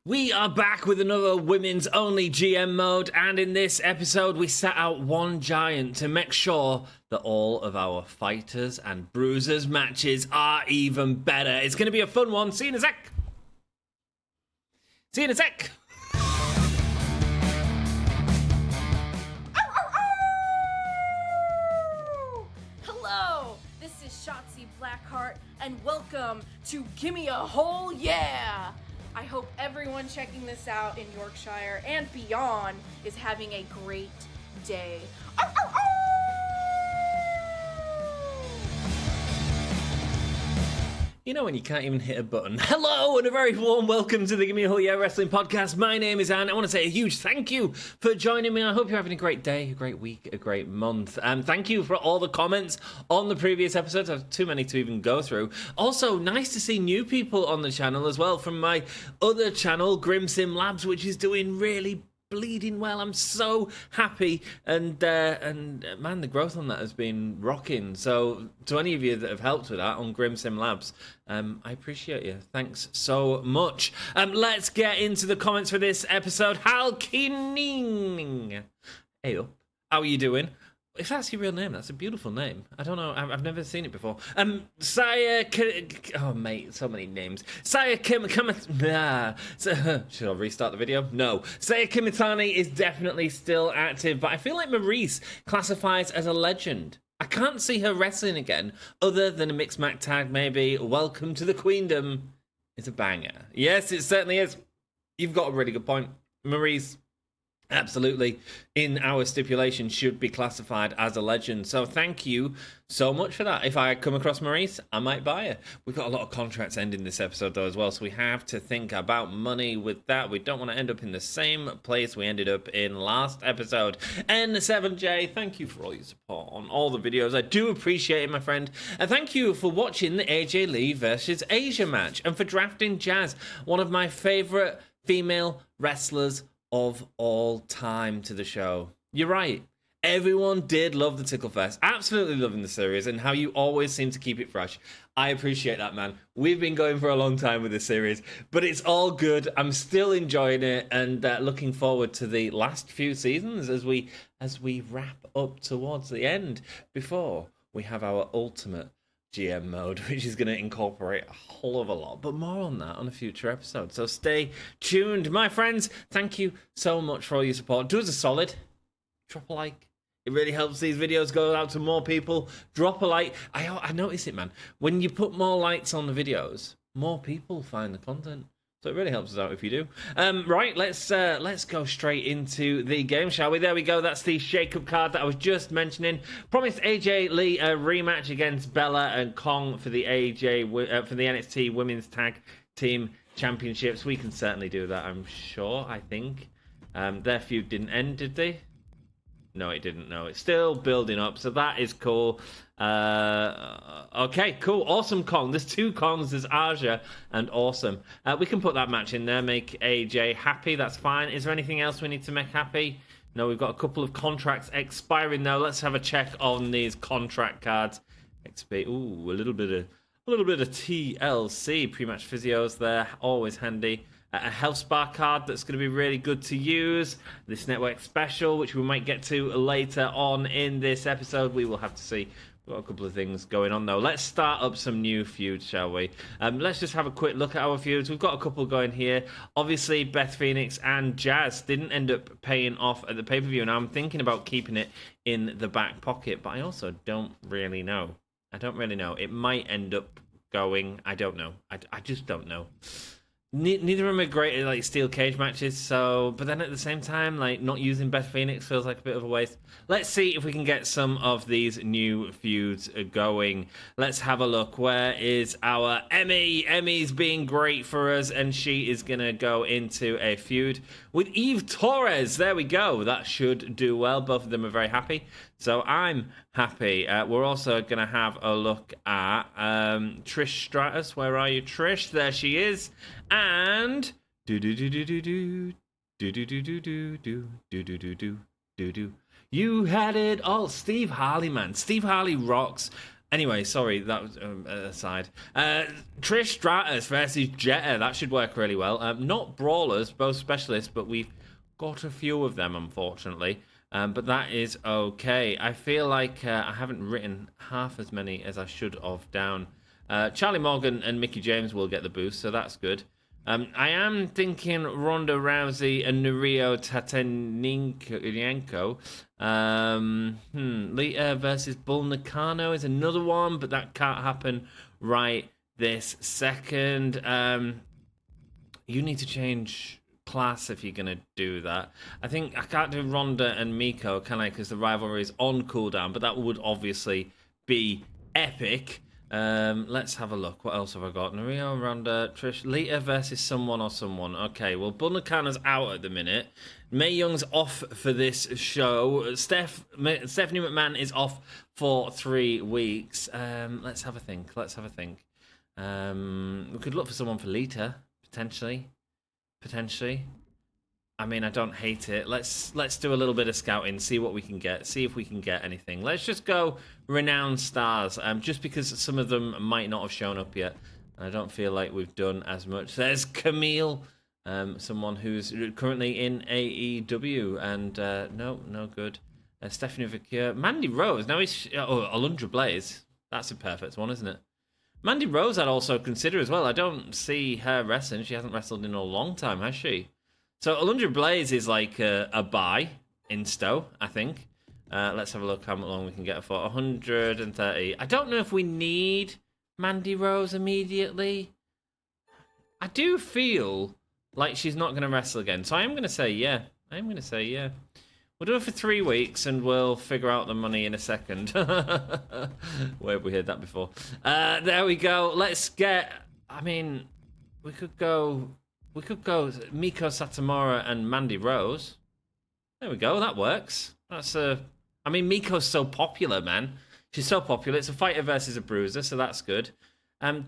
We are back with another women's only GM mode, and in this episode we set out one giant to make sure that all of our fighters and bruisers matches are even better. It's going to be a fun one. See you in a sec. See you in a sec. Hello, this is Shotzi Blackheart, and welcome to Gimme a Hole Yeah! I hope everyone checking this out in Yorkshire and beyond is having a great day. You know when you can't even hit a button. Hello and a very warm welcome to the Gimme a Hole Yeah Wrestling Podcast. My name is Anne. I want to say a huge thank you for joining me. I hope you're having a great day, a great week, a great month. Thank you for all the comments on the previous episodes. I have too many to even go through. Also, nice to see new people on the channel as well from my other channel, Grim Sim Labs, which is doing really bleeding well. I'm so happy, and man, the growth on that has been rocking. So to any of you that have helped with that on Grim Sim Labs, I appreciate you. Thanks so much. Let's get into the comments for this episode. Hal Keening. Hey up, how are you doing? If that's your real name, that's a beautiful name. I don't know, I've never seen it before. Oh mate, so many names. Should I restart the video? No. Saya Kimitani is definitely still active, but I feel like Maurice classifies as a legend. I can't see her wrestling again, other than a mixed match tag maybe. Welcome to the Queendom is a banger. Yes, it certainly is. You've got a really good point. Maurice, absolutely, in our stipulation, should be classified as a legend. So thank you so much for that. If I come across Maurice, I might buy her. We've got a lot of contracts ending this episode, though, as well, so we have to think about money with that. We don't want to end up in the same place we ended up in last episode. N7J, thank you for all your support on all the videos. I do appreciate it, my friend. And thank you for watching the AJ Lee versus Asia match, and for drafting Jazz, one of my favourite female wrestlers of all time, to the show. You're right. Everyone did love the Tickle Fest. Absolutely loving the series and how you always seem to keep it fresh. I appreciate that, man. We've been going for a long time with this series, but it's all good. I'm still enjoying it and looking forward to the last few seasons as we wrap up towards the end before we have our ultimate GM mode, which is going to incorporate a whole of a lot, but more on that on a future episode. So stay tuned, my friends. Thank you so much for all your support. Do us a solid, drop a like. It really helps these videos go out to more people. Drop a like. I notice it, man. When you put more likes on the videos, more people find the content. So it really helps us out if you do. Right, let's go straight into the game, shall we? There we go. That's the shake-up card that I was just mentioning. Promised AJ Lee a rematch against Bella and Kong for the for the NXT Women's Tag Team Championships. We can certainly do that, I'm sure. I think their feud didn't end, did they? No, it didn't. No, it's still building up, so that is cool. Okay, cool. Awesome Kong. There's two Kongs. There's Aja and Awesome. We can put that match in there, make AJ happy. That's fine. Is there anything else we need to make happy? No, we've got a couple of contracts expiring now. Let's have a check on these contract cards. XP. Ooh, a little bit of TLC. Pre-match physios there. Always handy. A health spa card that's going to be really good to use. This network special, which we might get to later on in this episode. We will have to see. We've got a couple of things going on, though. Let's start up some new feuds, shall we? Let's just have a quick look at our feuds. We've got a couple going here. Obviously, Beth Phoenix and Jazz didn't end up paying off at the pay-per-view. Now, I'm thinking about keeping it in the back pocket, but I also don't really know. It might end up going. I don't know. I just don't know. Neither of them are great at, like, steel cage matches, so... But then at the same time, like, not using Beth Phoenix feels like a bit of a waste. Let's see if we can get some of these new feuds going. Let's have a look. Where is our Emmy? Emmy's being great for us, and she is going to go into a feud with Eve Torres. There we go. That should do well. Both of them are very happy, so I'm happy. We're also going to have a look at Trish Stratus. Where are you, Trish? There she is. And you had it all. Steve Harley, man. Steve Harley rocks. Anyway, sorry, that was aside. Trish Stratus versus Jetta. That should work really well. Not brawlers, both specialists, but we've got a few of them, unfortunately. But that is okay. I feel like I haven't written half as many as I should have down. Charlie Morgan and Mickie James will get the boost, so that's good. I am thinking Ronda Rousey and Nurio Tatarenko. Lita versus Bull Nakano is another one, but that can't happen right this second. You need to change class if you're going to do that. I think I can't do Ronda and Miko, can I? Because the rivalry is on cooldown, but that would obviously be epic. Let's have a look. What else have I got? Nario, Ronda, Trish, Lita versus someone or someone. Okay, well, Bull Nakano's out at the minute. Mae Young's off for this show. Stephanie McMahon is off for 3 weeks. Let's have a think. We could look for someone for Lita, potentially. I mean, I don't hate it. Let's do a little bit of scouting, see what we can get, see if we can get anything. Let's just go renowned stars, just because some of them might not have shown up yet. I don't feel like we've done as much. There's Camille, someone who's currently in AEW, and no good. Stephanie Vicure, Mandy Rose. Now Alundra Blaze. That's a perfect one, isn't it? Mandy Rose I'd also consider as well. I don't see her wrestling. She hasn't wrestled in a long time, has she? So Alundra Blaze is like a buy insto, I think. Let's have a look how long we can get her for. 130. I don't know if we need Mandy Rose immediately. I do feel like she's not going to wrestle again. So I am going to say yeah. We'll do it for 3 weeks and we'll figure out the money in a second. Where have we heard that before? There we go. Let's get... I mean, we could go Miko Satomura and Mandy Rose. There we go. That works. I mean, Miko's so popular, man. She's so popular. It's a fighter versus a bruiser, so that's good.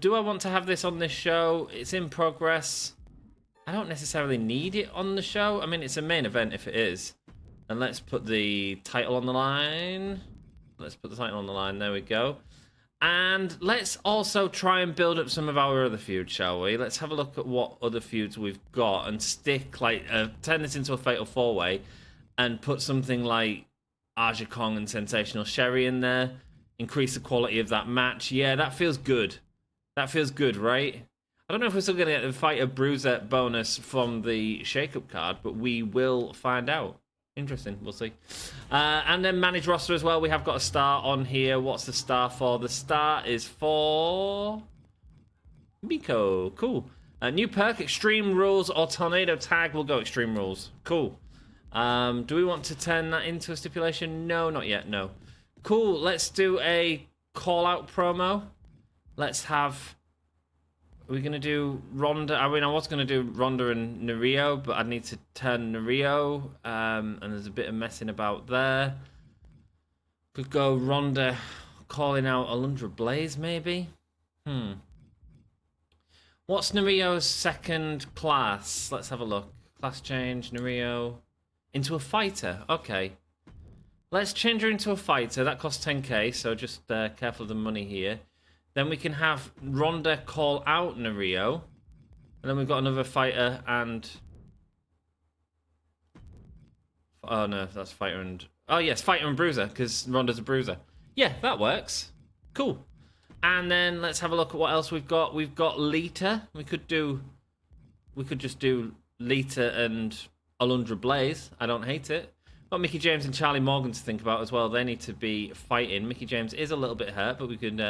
Do I want to have this on this show? It's in progress. I don't necessarily need it on the show. I mean, it's a main event if it is. And let's put the title on the line. There we go. And let's also try and build up some of our other feuds, shall we? Let's have a look at what other feuds we've got and turn this into a fatal four-way and put something like Aja Kong and Sensational Sherry in there. Increase the quality of that match. Yeah, that feels good. Right? I don't know if we're still going to get the Fighter Bruiser bonus from the Shake-Up card, but we will find out. Interesting, we'll see. And then manage roster as well. We have got a star on here. What's the star for? The star is for Miko. Cool. New perk, Extreme Rules or Tornado Tag. We'll go Extreme Rules. Cool. Do we want to turn that into a stipulation? No, not yet. No. Cool. Let's do a call-out promo. Let's have... Are we going to do Ronda? I mean, I was going to do Ronda and Nario, but I need to turn Nario, and there's a bit of messing about there. Could go Ronda calling out Alundra Blaze, maybe? What's Nario's second class? Let's have a look. Class change, Nario. Into a fighter. Okay. Let's change her into a fighter. That costs 10k, so just careful of the money here. Then we can have Ronda call out Nario. And then we've got another fighter and... Oh, no, that's fighter and... Oh, yes, fighter and bruiser, because Ronda's a bruiser. Yeah, that works. Cool. And then let's have a look at what else we've got. We've got Lita. We could just do Lita and Alundra Blaze. I don't hate it. Got Mickie James and Charlie Morgan to think about as well. They need to be fighting. Mickie James is a little bit hurt, but we could...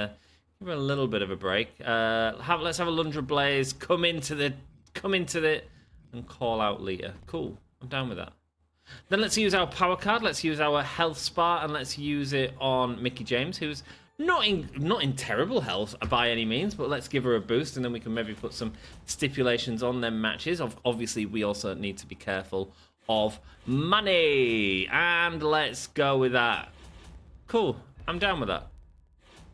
give her a little bit of a break. Let's have Alundra Blaze come into it and call out Lita. Cool. I'm down with that. Then let's use our power card. Let's use our health spa and let's use it on Mickie James, who's not in terrible health by any means, but let's give her a boost and then we can maybe put some stipulations on them matches. Obviously, we also need to be careful of money. And let's go with that. Cool. I'm down with that.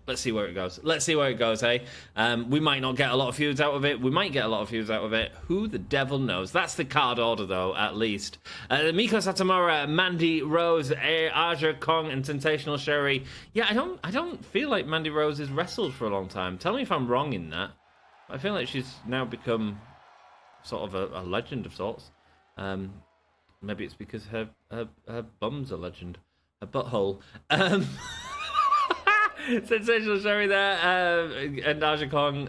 Let's see where it goes. Let's see where it goes, hey? We might not get a lot of feuds out of it. We might get a lot of feuds out of it. Who the devil knows? That's the card order, though, at least. Miko Satomura, Mandy Rose, Aja Kong, and Sensational Sherry. Yeah, I don't feel like Mandy Rose has wrestled for a long time. Tell me if I'm wrong in that. I feel like she's now become sort of a legend of sorts. Maybe it's because her bum's a legend. Her butthole. Sensational Sherry there, and Aja Kong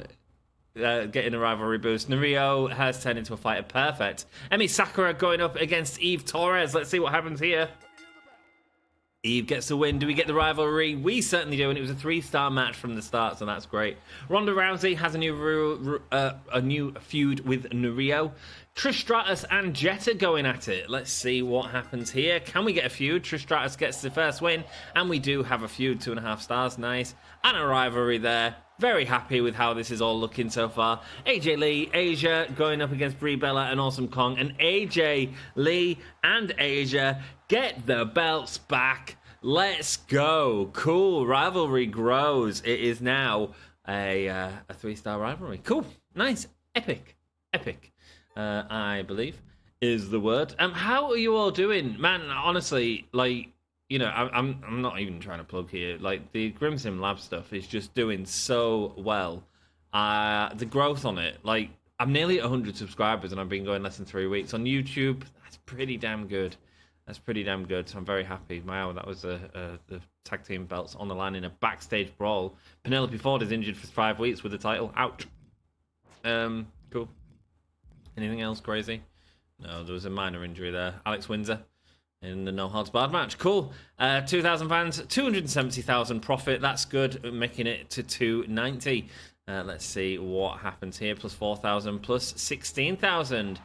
getting a rivalry boost. Nario has turned into a fighter. Perfect. Emi Sakura going up against Eve Torres. Let's see what happens here. Eve gets the win. Do we get the rivalry? We certainly do, and it was a 3-star match from the start, so that's great. Ronda Rousey has a new feud with Nario. Trish Stratus and Jetta going at it. Let's see what happens here. Can we get a feud? Trish Stratus gets the first win, and we do have a feud, 2.5 stars. Nice. And a rivalry there. Very happy with how this is all looking so far. AJ Lee, Asia going up against Brie Bella and Awesome Kong. And AJ Lee and Asia get the belts back. Let's go. Cool. Rivalry grows. It is now a 3-star rivalry. Cool. Nice. Epic. Epic. I believe is the word. How are you all doing? Man, honestly, like, you know, I'm not even trying to plug here. Like, the Grimsim Lab stuff is just doing so well. The growth on it, like, I'm nearly at 100 subscribers and I've been going less than 3 weeks. On YouTube, that's pretty damn good. That's pretty damn good, so I'm very happy. Wow, that was the tag team belts on the line in a backstage brawl. Penelope Ford is injured for 5 weeks with the title. Ouch. Cool. Anything else crazy? No, there was a minor injury there. Alex Windsor in the No Holds Barred match. Cool. 2,000 fans, 270,000 profit. That's good, making it to 290. Let's see what happens here. Plus 4,000, plus 16,000.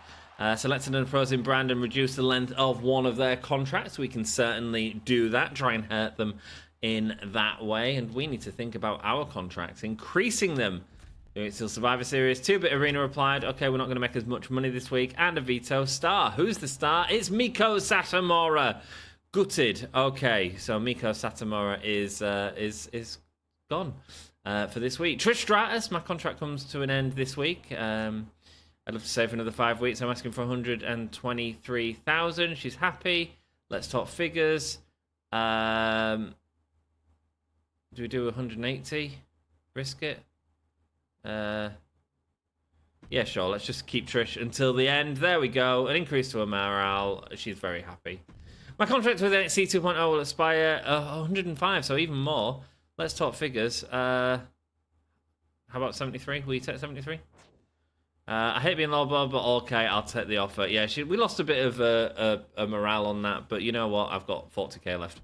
Selected and frozen brand and reduce the length of one of their contracts. We can certainly do that. Try and hurt them in that way. And we need to think about our contracts, increasing them. It's still Survivor Series. 2-bit Arena replied, okay, we're not going to make as much money this week. And a veto star. Who's the star? It's Miko Satomura. Gutted. Okay, so Miko Satomura is gone for this week. Trish Stratus, my contract comes to an end this week. I'd love to stay for another 5 weeks. I'm asking for 123,000. She's happy. Let's talk figures. Do we do 180? Risk it? Yeah, sure. Let's just keep Trish until the end. There we go. An increase to her morale. She's very happy. My contract with NXT 2.0 will expire 105, so even more. Let's talk figures. How about 73? Will you take 73? I hate being lowball, but okay, I'll take the offer. Yeah, we lost a bit of a morale on that, but you know what? I've got 40k left.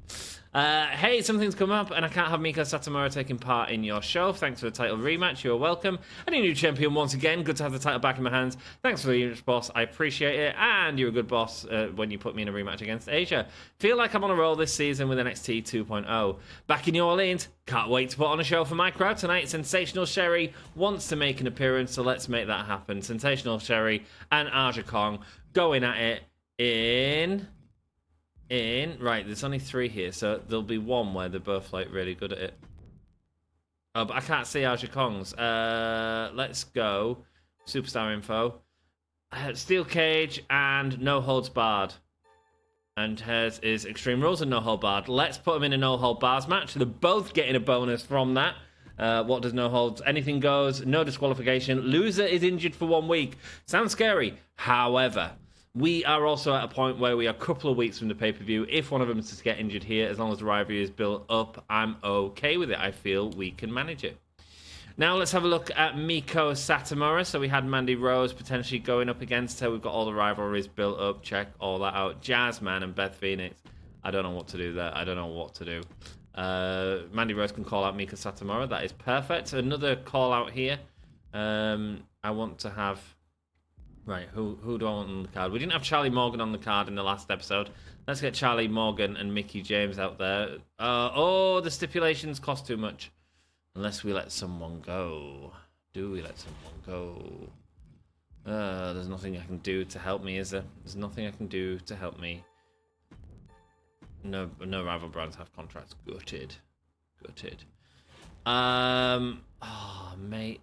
Hey, something's come up, and I can't have Miko Satomura taking part in your show. Thanks for the title rematch. You're welcome. And a new champion once again. Good to have the title back in my hands. Thanks for the rematch, boss. I appreciate it. And you're a good boss when you put me in a rematch against Asia. Feel like I'm on a roll this season with NXT 2.0. Back in New Orleans. Can't wait to put on a show for my crowd tonight. Sensational Sherry wants to make an appearance, so let's make that happen. Sensational Sherry and Aja Kong going at it right, there's only 3 here, so there'll be one where they're both like really good at it. Oh, but I can't see Aja Kong's. Let's go superstar info. Steel cage and no holds barred, and hers is Extreme Rules and no hold barred. Let's put them in a no hold bars match. They're both getting a bonus from that. What does no holds? Anything goes, no disqualification. Loser is injured for 1 week. Sounds scary. However, we are also at a point where we are a couple of weeks from the pay-per-view. If one of them is to get injured here, as long as the rivalry is built up, I'm okay with it. I feel we can manage it. Now let's have a look at Miko Satomura. So we had Mandy Rose potentially going up against her. We've got all the rivalries built up. Check all that out. Jazzman and Beth Phoenix. I don't know what to do there. I don't know what to do. Mandy Rose can call out Miko Satomura. That is perfect. Another call out here. I want to have... Right, who do I want on the card? We didn't have Charlie Morgan on the card in the last episode. Let's get Charlie Morgan and Mickey James out there. Oh, the stipulations cost too much. Unless we let someone go. Do we let someone go? There's nothing I can do to help me, is there? There's nothing I can do to help me. No rival brands have contracts. Gutted. Oh, mate.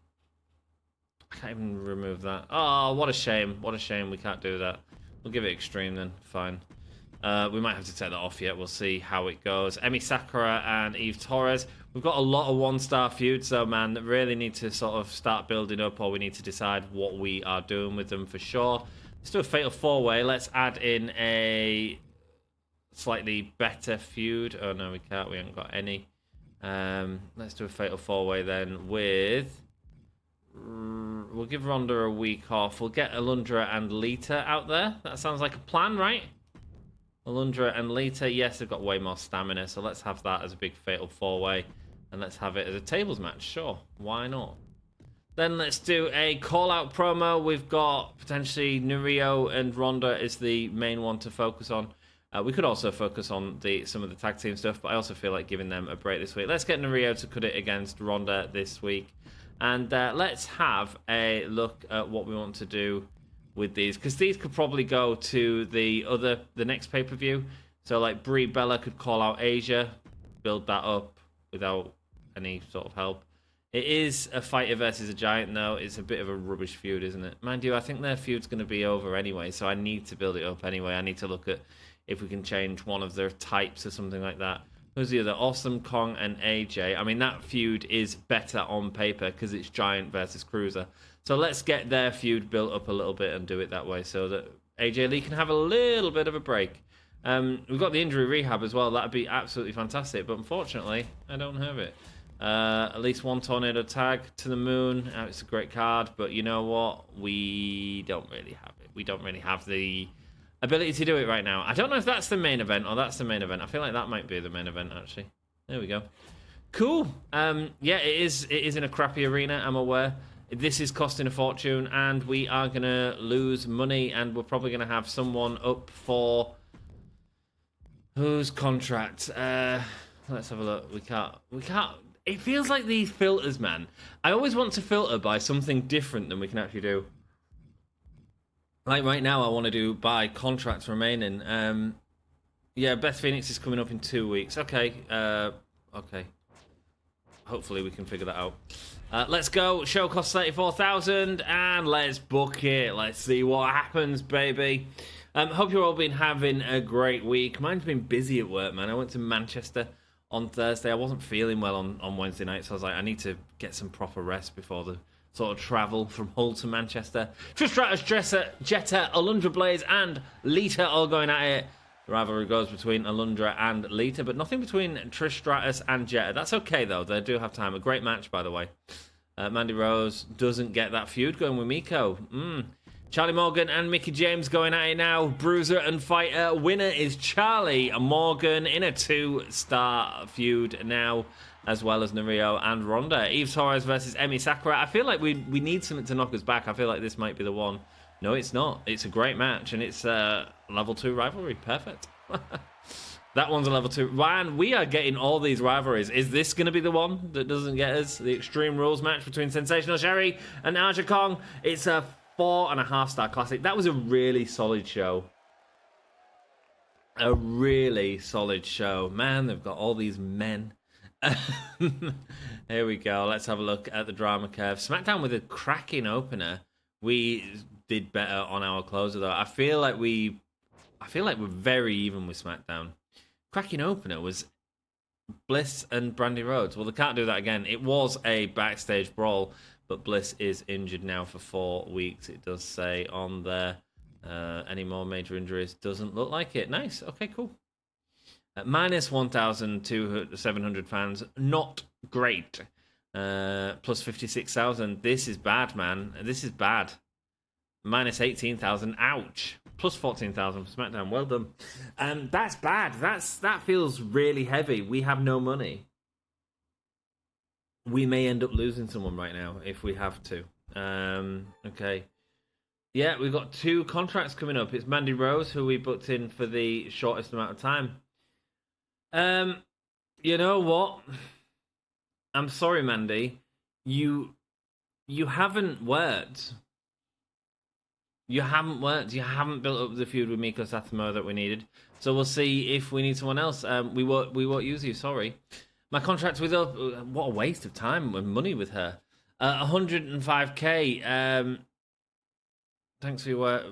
I can't even remove that. Oh, what a shame. What a shame we can't do that. We'll give it extreme then. Fine. We might have to take that off yet. We'll see how it goes. Emi Sakura and Eve Torres. We've got a lot of one-star feuds, though, man, that really need to sort of start building up, or we need to decide what we are doing with them for sure. Let's do a Fatal 4-Way. Let's add in a slightly better feud. Oh, no, we can't. We haven't got any. Let's do a Fatal 4-Way then with... We'll give Ronda a week off. We'll get Alundra and Lita out there. That sounds like a plan, right? Alundra and Lita, yes, they've got way more stamina, so let's have that as a big Fatal 4-Way. And let's have it as a tables match, sure. Why not? Then let's do a call-out promo. We've got potentially Nurio and Ronda is the main one to focus on. We could also focus on some of the tag team stuff, but I also feel like giving them a break this week. Let's get Nurio to cut it against Ronda this week. And let's have a look at what we want to do with these, because these could probably go to the next pay-per-view. So like Brie Bella could call out Asia, build that up without any sort of help. It is a fighter versus a giant, though. It's a bit of a rubbish feud, isn't it? Mind you, I think their feud's going to be over anyway, so I need to build it up anyway. I need to look at if we can change one of their types or something like that. Who's the other? Awesome Kong and AJ. I mean, that feud is better on paper because it's giant versus cruiser. So let's get their feud built up a little bit and do it that way so that AJ Lee can have a little bit of a break. We've got the injury rehab as well. That'd be absolutely fantastic. But unfortunately, I don't have it. At least one tornado tag to the moon. It's a great card. But you know what? We don't really have it. We don't really have the ability to do it right now. I don't know if that's the main event or that's the main event. I feel like that might be the main event, actually. There we go. Cool. Yeah, it is in a crappy arena, I'm aware. This is costing a fortune, and we are going to lose money, and we're probably going to have someone up for... Whose contract? Let's have a look. We can't... It feels like these filters, man. I always want to filter by something different than we can actually do. Like right now, I want to do by contracts remaining. Yeah, Beth Phoenix is coming up in 2 weeks. Okay. Okay. Hopefully we can figure that out. Let's go. Show costs 34,000 and let's book it. Let's see what happens, baby. Hope you're all been having a great week. Mine's been busy at work, man. I went to Manchester on Thursday. I wasn't feeling well on Wednesday night, so I was like, I need to get some proper rest before the sort of travel from Hull to Manchester. Trish Stratus, Jetta, Alundra Blaze, and Lita all going at it. The rivalry goes between Alundra and Lita, but nothing between Trish Stratus and Jetta. That's okay, though. They do have time. A great match, by the way. Mandy Rose doesn't get that feud going with Miko. Charlie Morgan and Mickie James going at it now. Bruiser and Fighter. Winner is Charlie Morgan in a 2-star feud now, as well as Nurio and Ronda. Eve Torres versus Emi Sakura. I feel like we need something to knock us back. I feel like this might be the one. No, it's not. It's a great match, and it's level 2 rivalry. Perfect. That one's a level 2. Man, we are getting all these rivalries. Is this going to be the one that doesn't get us? The Extreme Rules match between Sensational Sherry and Aja Kong. It's a 4.5-star classic. That was a really solid show. A really solid show. Man, they've got all these men. Here we go. Let's have a look at the drama curve. SmackDown with a cracking opener. We did better on our closer, though. I feel like we're very even with SmackDown. Cracking opener was Bliss and Brandy Rhodes. Well, they can't do that again. It was a backstage brawl, but Bliss is injured now for 4 weeks. It does say on there. Any more major injuries? Doesn't look like it. Nice. Okay, cool. Minus 1,700 fans. Not great. Plus 56,000. This is bad, man. This is bad. Minus 18,000. Ouch. Plus 14,000 for SmackDown. Well done. That's bad. That feels really heavy. We have no money. We may end up losing someone right now if we have to. Okay. Yeah, we've got 2 contracts coming up. It's Mandy Rose, who we booked in for the shortest amount of time. You know what? I'm sorry, Mandy. You haven't worked. You haven't worked. You haven't built up the feud with Miko Satomura that we needed. So we'll see if we need someone else. We won't use you. Sorry. My contract with her, what a waste of time and money with her. 105k. Thanks for your work.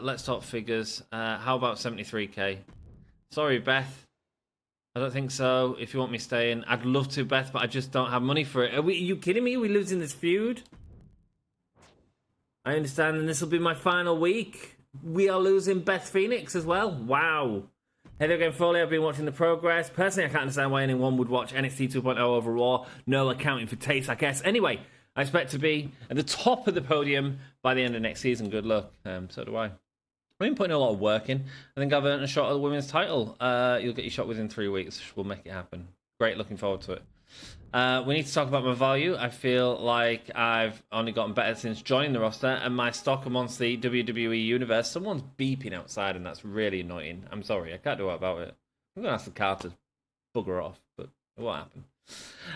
Let's talk figures. How about 73k? Sorry, Beth. I don't think so. If you want me staying, I'd love to, Beth, but I just don't have money for it. Are you kidding me? Are we losing this feud? I understand, and this will be my final week. We are losing Beth Phoenix as well. Wow. Hey there again, Foley. I've been watching the progress. Personally, I can't understand why anyone would watch NXT 2.0 over Raw. No accounting for taste, I guess. Anyway, I expect to be at the top of the podium by the end of next season. Good luck. So do I. I've been putting a lot of work in. I think I've earned a shot at the women's title. You'll get your shot within 3 weeks. We'll make it happen. Great, looking forward to it. We need to talk about my value. I feel like I've only gotten better since joining the roster, and my stock amongst the WWE universe. Someone's beeping outside, and that's really annoying. I'm sorry, I can't do about it. I'm gonna ask the car to bugger off, but it won't happen.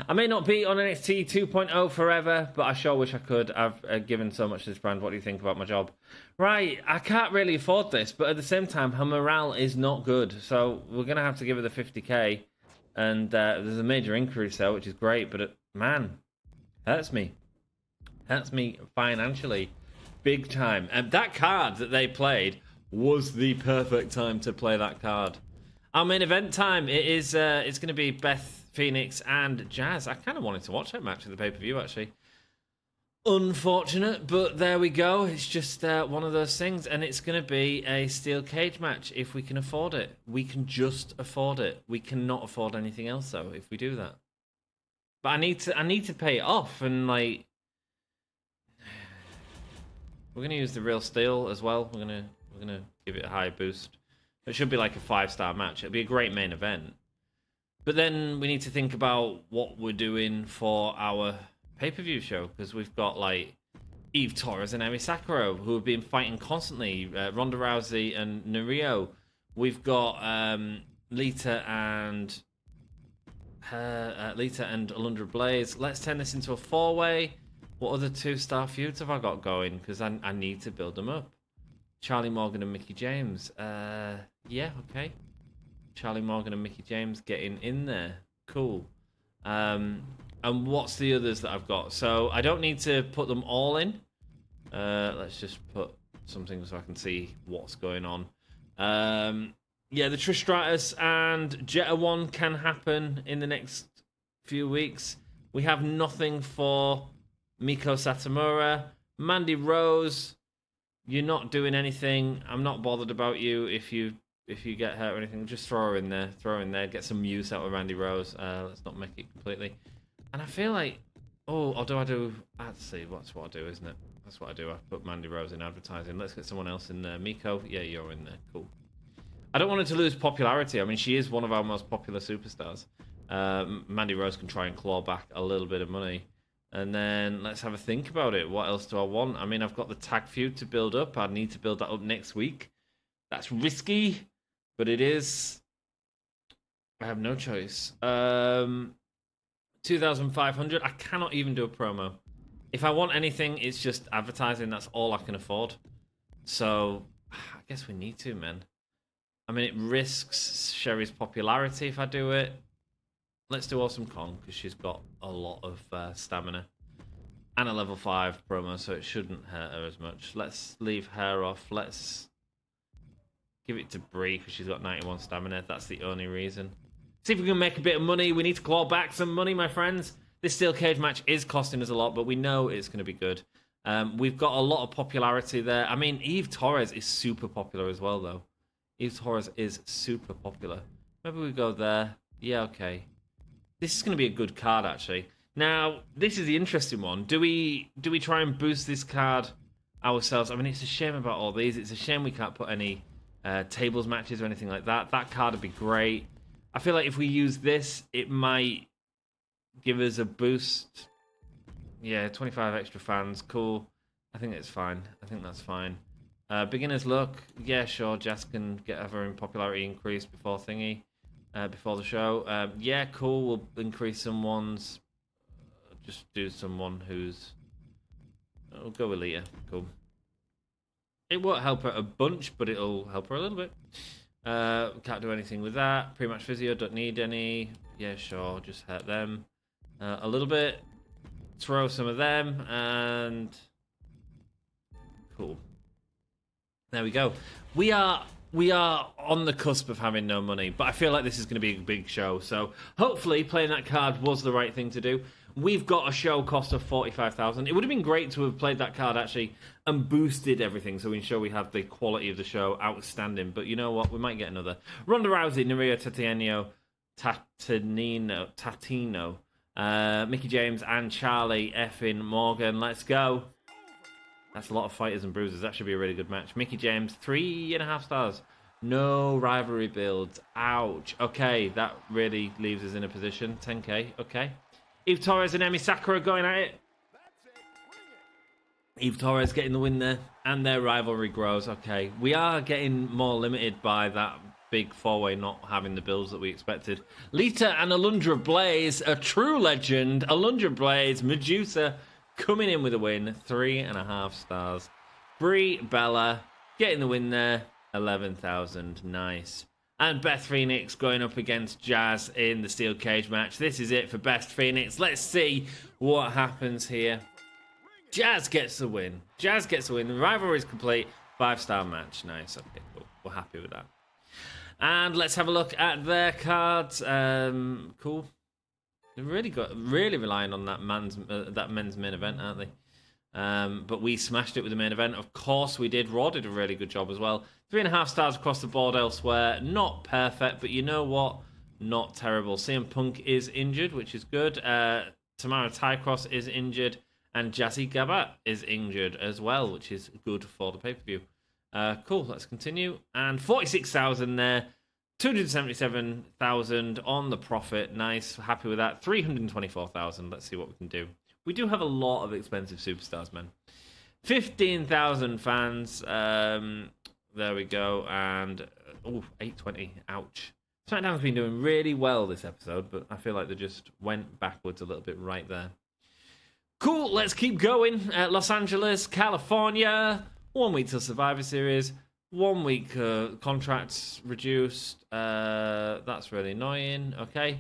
I may not be on NXT 2.0 forever, but I sure wish I could. I've given so much to this brand. What do you think about my job? Right, I can't really afford this, but at the same time, her morale is not good, so we're gonna have to give her the 50k. And there's a major increase there, which is great, but man, hurts me. Hurts me financially, big time. And that card that they played was the perfect time to play that card. Our main event time, it's going to be Beth Phoenix and Jazz. I kind of wanted to watch that match at the pay-per-view, actually. Unfortunate, but there we go. It's just one of those things, and it's going to be a steel cage match if we can afford it. We can just afford it. We cannot afford anything else, though, if we do that. But I need to pay it off, and like, we're going to use the real steel as well. We're gonna give it a high boost. It should be like a 5-star match. It'll be a great main event. But then we need to think about what we're doing for our pay-per-view show, because we've got like Eve Torres and Emi Sakura, who have been fighting constantly, Ronda Rousey and Nario. We've got Lita and Alundra Blaze. Let's turn this into a 4-way. What other 2-star feuds have I got going? Because I need to build them up. Charlie Morgan and Mickie James. Yeah, okay. Charlie Morgan and Mickie James getting in there. Cool. And what's the others that I've got? So I don't need to put them all in. Let's just put something so I can see what's going on. Yeah, the Trish Stratus and Jetta one can happen in the next few weeks. We have nothing for Miko Satomura. Mandy Rose, you're not doing anything. I'm not bothered about you if you get hurt or anything. Just throw her in there. Throw her in there. Get some use out of Mandy Rose. Let's not make it completely. And I feel like, or do I do? Actually, that's what I do, isn't it? That's what I do. I put Mandy Rose in advertising. Let's get someone else in there. Miko, yeah, you're in there. Cool. I don't want her to lose popularity. I mean, she is one of our most popular superstars. Mandy Rose can try and claw back a little bit of money. And then let's have a think about it. What else do I want? I mean, I've got the tag feud to build up. I need to build that up next week. That's risky, but it is. I have no choice. 2,500. I cannot even do a promo. If I want anything, it's just advertising. That's all I can afford. So I guess we need to, man. I mean, it risks Sherry's popularity if I do it. Let's do Awesome Kong, because she's got a lot of stamina. And a level 5 promo, so it shouldn't hurt her as much. Let's leave her off. Let's give it to Brie, because she's got 91 stamina. That's the only reason. See if we can make a bit of money. We need to claw back some money, my friends. This steel cage match is costing us a lot, but we know it's going to be good. We've got a lot of popularity there. I mean, Eve Torres is super popular as well, though. Eve Torres is super popular. Maybe we go there. Yeah, okay. This is going to be a good card, actually. Now, this is the interesting one. Do we try and boost this card ourselves? I mean, it's a shame about all these. It's a shame we can't put any tables matches or anything like that. That card would be great. I feel like if we use this, it might give us a boost. Yeah, 25 extra fans. Cool. I think it's fine. I think that's fine. Beginner's luck. Yeah, sure. Jess can get her in popularity increase before thingy. Before the show. Yeah, cool. We'll increase someone's. Just do someone who's. We'll go with Leah. Cool. It won't help her a bunch, but it'll help her a little bit. Can't do anything with that. Pre-match physio, don't need any. Yeah, sure. Just hurt them a little bit. Throw some of them, and cool. There we go. We are on the cusp of having no money, but I feel like this is going to be a big show. So hopefully, playing that card was the right thing to do. We've got a show cost of 45,000. It would have been great to have played that card actually and boosted everything, so we ensure we have the quality of the show outstanding. But you know what? We might get another. Ronda Rousey, Naria Tatino, Mickey James, and Charlie effing Morgan. Let's go. That's a lot of fighters and bruisers. That should be a really good match. Mickey James, 3.5 stars. No rivalry builds. Ouch. Okay, that really leaves us in a position. 10k. Okay. Eve Torres and Emi Sakura going at it. Eve Torres getting the win there. And their rivalry grows. Okay. We are getting more limited by that big four-way not having the builds that we expected. Lita and Alundra Blaze, a true legend. Alundra Blaze, Medusa coming in with a win. 3.5 stars. Brie Bella getting the win there. 11,000. Nice. And Beth Phoenix going up against Jazz in the steel cage match. This is it for Beth Phoenix. Let's see what happens here. Jazz gets the win. Jazz gets the win. The rivalry is complete. 5-star match. Nice. Okay, cool. We're happy with that. And let's have a look at their cards. Cool. They've really relying on that men's main event, aren't they? But we smashed it with the main event. Of course we did. Raw did a really good job as well. 3.5 stars across the board elsewhere. Not perfect, but you know what? Not terrible. CM Punk is injured, which is good. Tamara Tycross is injured. And Jazzy Gabat is injured as well, which is good for the pay-per-view. Cool, let's continue. And 46,000 there. 277,000 on the profit. Nice, happy with that. 324,000. Let's see what we can do. We do have a lot of expensive superstars, man. 15,000 fans. There we go. And 820. Ouch. SmackDown's been doing really well this episode, but I feel like they just went backwards a little bit right there. Cool, let's keep going. Los Angeles, California. 1 week till Survivor Series. 1 week contracts reduced. That's really annoying. Okay.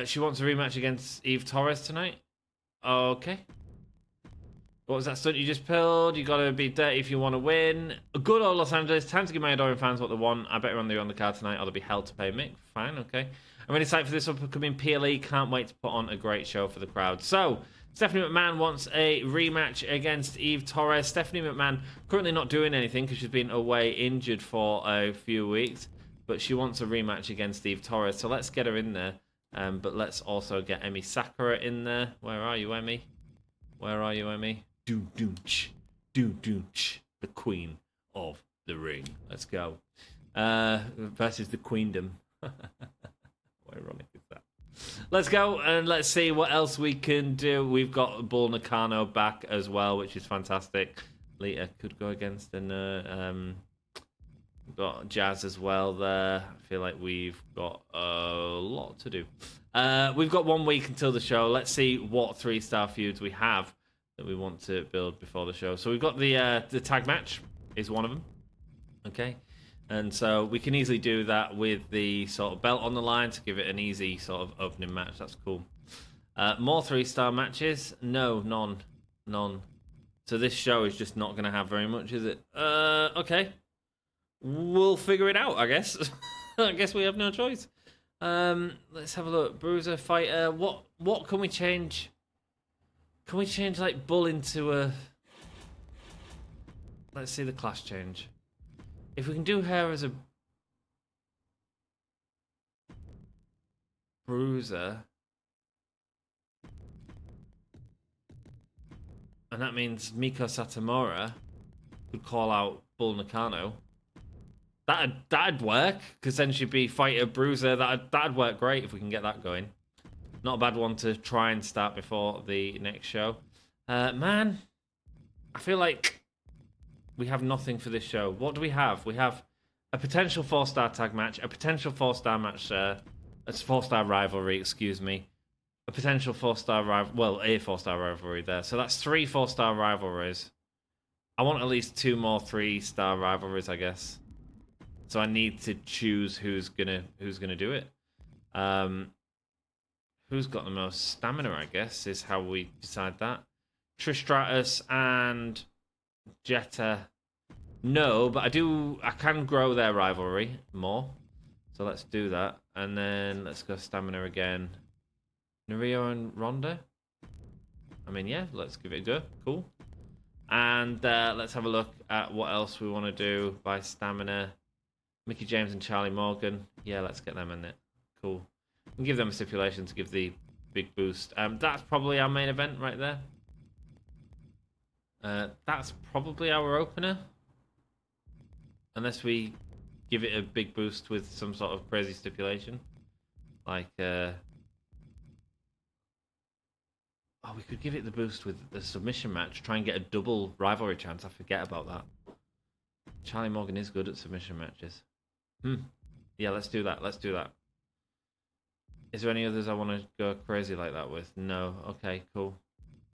She wants a rematch against Eve Torres tonight. Okay. What was that stunt you just pulled? You gotta be dirty if you want to win. Good old Los Angeles. Time to give my adoring fans what they want. I bet they're on the card tonight or they'll be held to pay. Mick, fine, okay. I'm really excited for this upcoming PLE. Can't wait to put on a great show for the crowd. So, Stephanie McMahon wants a rematch against Eve Torres. Stephanie McMahon currently not doing anything because she's been away injured for a few weeks. But she wants a rematch against Eve Torres. So let's get her in there. But let's also get Emi Sakura in there. Where are you, Emi? Where are you, Emi? Do-doonch. Do-doonch. The Queen of the Ring. Let's go. Versus the Queendom. How ironic is that? Let's go and let's see what else we can do. We've got Bull Nakano back as well, which is fantastic. Lita could go against and we've got Jazz as well there. I feel like we've got a lot to do. We've got 1 week until the show. Let's see what 3-star feuds we have that we want to build before the show. So we've got the tag match is one of them. Okay. And so we can easily do that with the sort of belt on the line to give it an easy sort of opening match. That's cool. More 3-star matches? No, none. So this show is just not going to have very much, is it? Okay. We'll figure it out, I guess. I guess we have no choice. Let's have a look. Bruiser, fighter. What can we change? Can we change like Bull into a... Let's see the class change. If we can do her as a bruiser, and that means Miko Satomura could call out Bull Nakano. That'd work, because then she'd be fighter bruiser. That'd work great if we can get that going. Not a bad one to try and start before the next show. Man, I feel like we have nothing for this show. What do we have? We have a potential 4-star tag match, a potential 4-star match, a 4-star rivalry, excuse me. A potential 4-star rivalry, well, a 4-star rivalry there. So that's 3 4-star rivalries. I want at least 2 more 3-star rivalries, I guess. So I need to choose who's gonna do it. Who's got the most stamina, I guess, is how we decide that. Trish Stratus and Jetta. No, but I can grow their rivalry more. So let's do that. And then let's go stamina again. Naria and Ronda. I mean, yeah, let's give it a go. Cool. And let's have a look at what else we want to do by stamina. Mickie James and Charlie Morgan. Yeah, let's get them in it. Cool. And give them a stipulation to give the big boost. That's probably our main event right there. That's probably our opener. Unless we give it a big boost with some sort of crazy stipulation. Like, we could give it the boost with the submission match. Try and get a double rivalry chance. I forget about that. Charlie Morgan is good at submission matches. Yeah, let's do that. Let's do that. Is there any others I want to go crazy like that with? No. Okay, cool.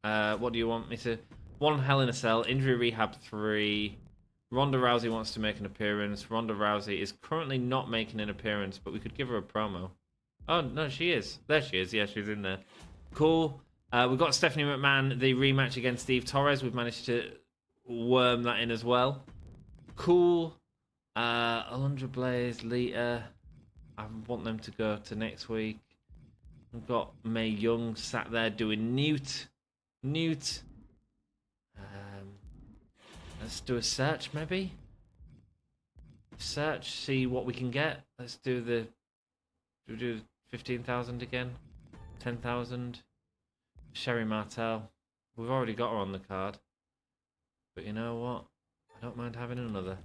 What do you want me to... 1 Hell in a Cell, Injury Rehab 3. Ronda Rousey wants to make an appearance. Ronda Rousey is currently not making an appearance, but we could give her a promo. Oh, no, she is. There she is. Yeah, she's in there. Cool. We've got Stephanie McMahon, the rematch against Steve Torres. We've managed to worm that in as well. Cool. Alundra Blaze, Lita. I want them to go to next week. We've got Mae Young sat there doing Newt. Let's do a search, maybe. Search, see what we can get. Let's do the... Do we do 15,000 again? 10,000? Sherry Martel. We've already got her on the card. But you know what? I don't mind having another.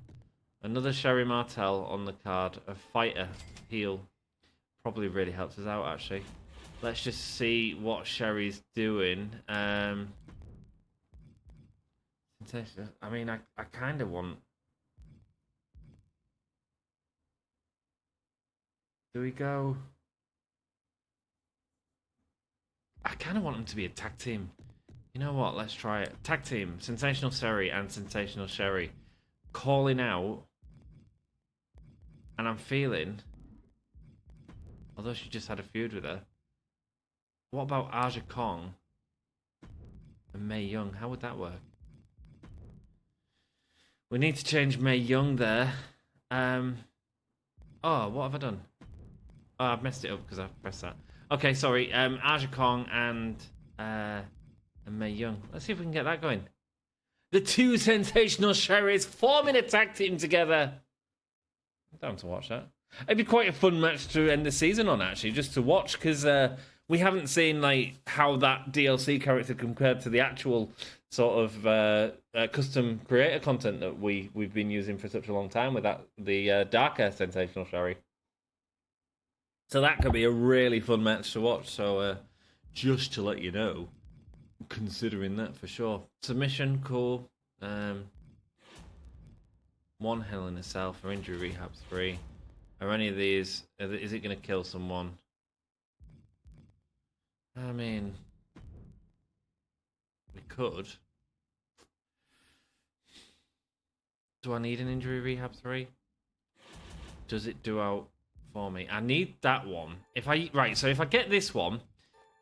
Another Sherry Martel on the card. A fighter. Heel. Probably really helps us out, actually. Let's just see what Sherry's doing. I mean, I kind of want... Do we go... I kind of want them to be a tag team. You know what? Let's try it. Tag team. Sensational Sherry and Sensational Sherry. Calling out. And I'm feeling... Although she just had a feud with her. What about Aja Kong and Mae Young? How would that work? We need to change Mae Young there. Oh, what have I done? Oh, I've messed it up because I've pressed that. Okay, sorry. Aja Kong and Mae Young. Let's see if we can get that going. The two Sensational Sherrys forming a tag team together. I'm down to watch that. It'd be quite a fun match to end the season on, actually, just to watch, because we haven't seen like how that DLC character compared to the actual sort of custom creator content that we've been using for such a long time with the darker Sensational Sherry. So that could be a really fun match to watch. So just to let you know, considering that for sure. Submission, cool. 1 Hell in a Cell for Injury Rehab 3. Are any of these... Is it going to kill someone? I mean... We could. Do I need an Injury Rehab 3? Does it do out for me? I need that one. So if I get this one,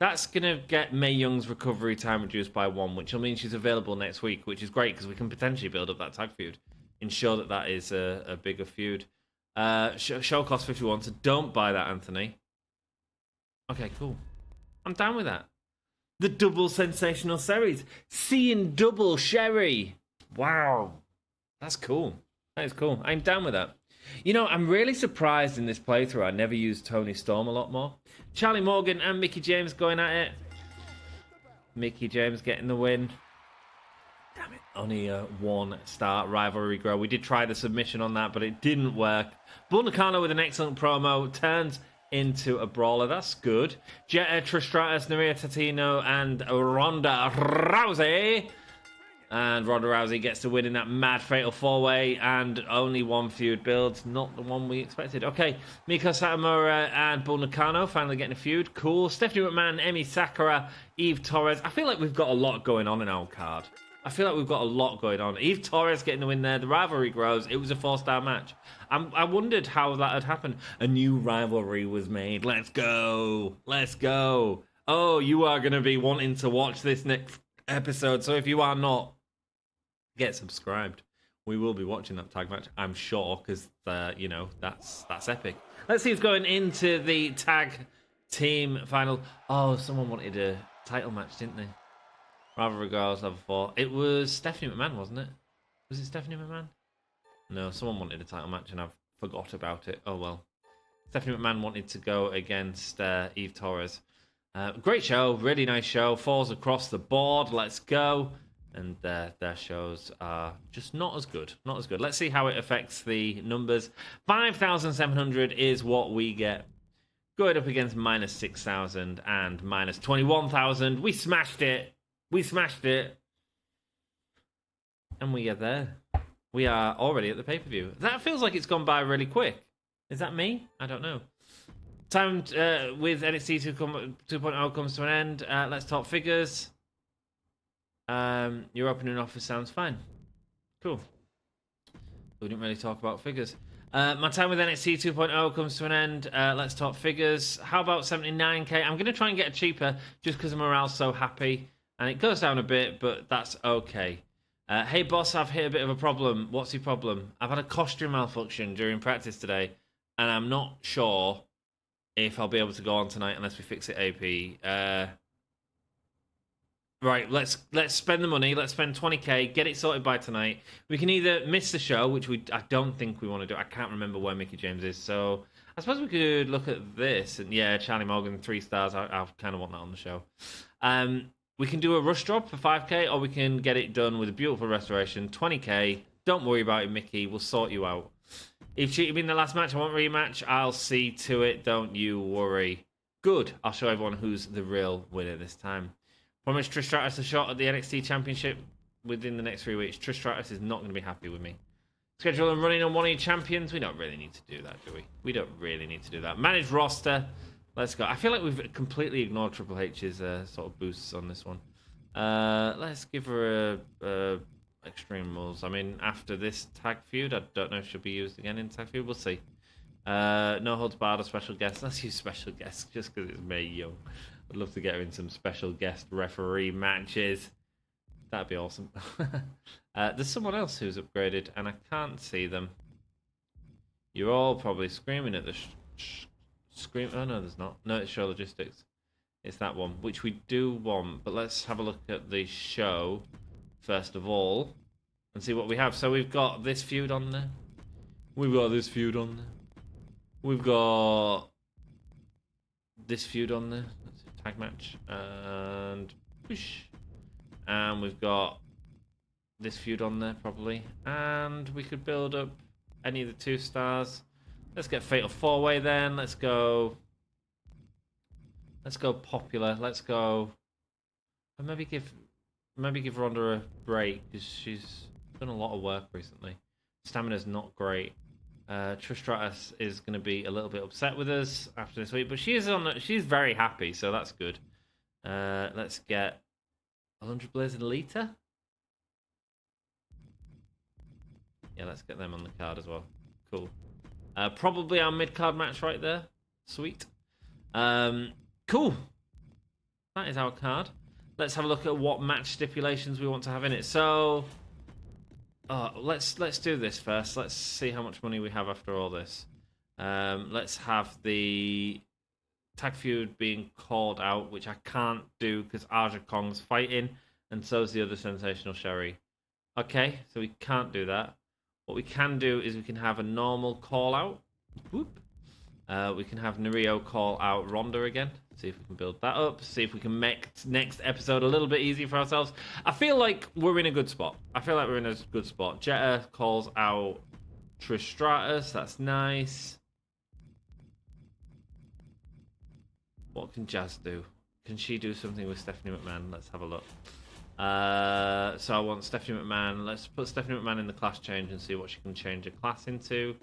that's going to get Mae Young's recovery time reduced by 1, which will mean she's available next week, which is great because we can potentially build up that tag feud. Ensure that is a bigger feud. Show cost 51, so don't buy that, Anthony. Okay, cool. I'm down with that. The double Sensational series. Seeing double Sherry. Wow. That's cool. That is cool. I'm down with that. You know, I'm really surprised in this playthrough I never used Toni Storm a lot more. Charlie Morgan and Mickie James going at it. Mickie James getting the win. Damn it. Only a 1-star rivalry grow. We did try the submission on that, but it didn't work. Bull Nakano with an excellent promo. Turns into a brawler. That's good. Jetta, Trish Stratus, Naria Tatino, and Ronda Rousey. And Ronda Rousey gets to win in that mad fatal 4-way, and only 1 feud builds. Not the one we expected. Okay, Miko Satomura and Bull Nakano finally getting a feud. Cool. Stephanie McMahon, Emi Sakura, Eve Torres. I feel like we've got a lot going on in our card. I feel like we've got a lot going on. Eve Torres getting the win there. The rivalry grows. It was a 4-star match. I wondered how that had happened. A new rivalry was made. Let's go. Let's go. Oh, you are going to be wanting to watch this next episode. So if you are not, get subscribed. We will be watching that tag match, I'm sure, because, you know, that's epic. Let's see who's going into the tag team final. Oh, someone wanted a title match, didn't they? Rather regardless level 4. It was Stephanie McMahon, wasn't it? Was it Stephanie McMahon? No, someone wanted a title match and I've forgot about it. Oh well. Stephanie McMahon wanted to go against Eve Torres. Great show, really nice show. Falls across the board. Let's go. And their shows are just not as good. Not as good. Let's see how it affects the numbers. 5,700 is what we get. Going up against minus 6,000 and minus 21,000. We smashed it. We smashed it. And we are there. We are already at the pay-per-view. That feels like it's gone by really quick. Is that me? I don't know. Time with NXT 2.0 comes to an end. Let's talk figures. Your opening offer sounds fine. Cool. We didn't really talk about figures. My time with NXT 2.0 comes to an end. Let's talk figures. How about 79k? I'm going to try and get it cheaper just because morale's so happy. And it goes down a bit, but that's okay. Hey boss, I've hit a bit of a problem. What's your problem? I've had a costume malfunction during practice today, and I'm not sure if I'll be able to go on tonight unless we fix it AP. Right, let's spend the money. Let's spend 20k, get it sorted by tonight. We can either miss the show, which I don't think we want to do. I can't remember where Mickey James is, so I suppose we could look at this. And yeah, Charlie Morgan, 3 stars. I kind of want that on the show. We can do a rush drop for 5k, or we can get it done with a beautiful restoration, 20k. Don't worry about it, Mickey. We'll sort you out. If you cheated me in the last match, I want rematch. I'll see to it. Don't you worry. Good. I'll show everyone who's the real winner this time. Promise Trish Stratus a shot at the NXT Championship within the next 3 weeks. Trish Stratus is not going to be happy with me. Schedule and running on one of your champions. We don't really need to do that, do we? We don't really need to do that. Manage roster. Let's go. I feel like we've completely ignored Triple H's sort of boosts on this one. Let's give her a Extreme Rules. I mean, after this tag feud, I don't know if she'll be used again in tag feud. We'll see. No holds barred or special guest. Let's use special guest just because it's Mae Young. I'd love to get her in some special guest referee matches. That'd be awesome. There's someone else who's upgraded, and I can't see them. You're all probably screaming at the scream. Oh no, there's not. No, it's Show Logistics. It's that one, which we do want. But let's have a look at the show first of all and see what we have. So we've got this feud on there. We've got this feud on there. We've got this feud on there. That's a tag match. And whoosh. And we've got this feud on there probably. And we could build up any of the 2 stars. Let's get Fatal 4-Way then. Let's go popular. Let's go. And maybe give Ronda a break because she's done a lot of work recently. Stamina's not great. Trish Stratus is going to be a little bit upset with us after this week, but she's very happy, so that's good. Let's get 100 Blaze and Alita. Yeah, let's get them on the card as well. Cool. Probably our mid-card match right there. Sweet. Cool. That is our card. Let's have a look at what match stipulations we want to have in it. So, let's do this first. Let's see how much money we have after all this. Let's have the tag feud being called out, which I can't do because Aja Kong's fighting, and so is the other Sensational Sherry. Okay, so we can't do that. What we can do is we can have a normal call out. Whoop. We can have Nario call out Ronda again. See if we can build that up. See if we can make next episode a little bit easier for ourselves. I feel like we're in a good spot. Jetta calls out Trish Stratus. That's nice. What can Jazz do? Can she do something with Stephanie McMahon? Let's have a look. So I want Stephanie McMahon. Let's put Stephanie McMahon in the class change and see what she can change a class into.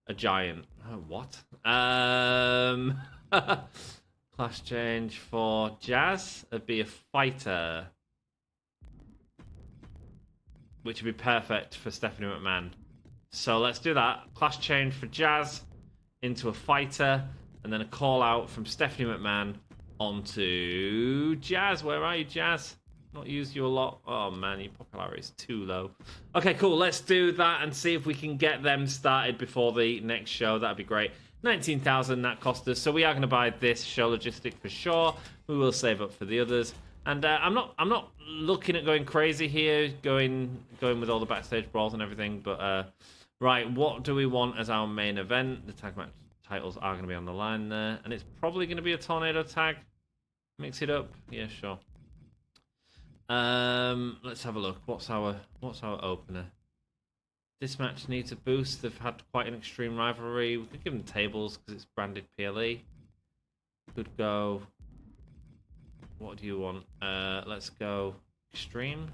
A giant. Oh, what? Class change for Jazz. It'd be a fighter. which would be perfect for Stephanie McMahon. So let's do that. Class change for Jazz into a fighter, and then a call out from Stephanie McMahon onto Jazz. Where are you, Jazz? Not used you a lot. Oh man, your popularity is too low. Okay, cool. Let's do that and see if we can get them started before the next show. That'd be great. 19,000 that cost us, so we are going to buy this show logistic for sure. We will save up for the others, and I'm not looking at going crazy here, going with all the backstage brawls and everything. But right, what do we want as our main event? The tag match titles are going to be on the line there, and it's probably going to be a tornado tag. Mix it up, yeah, sure. Let's have a look. What's our opener? This match needs a boost. They've had quite an extreme rivalry. We could give them tables because it's branded PLE. Could go. What do you want? Let's go extreme.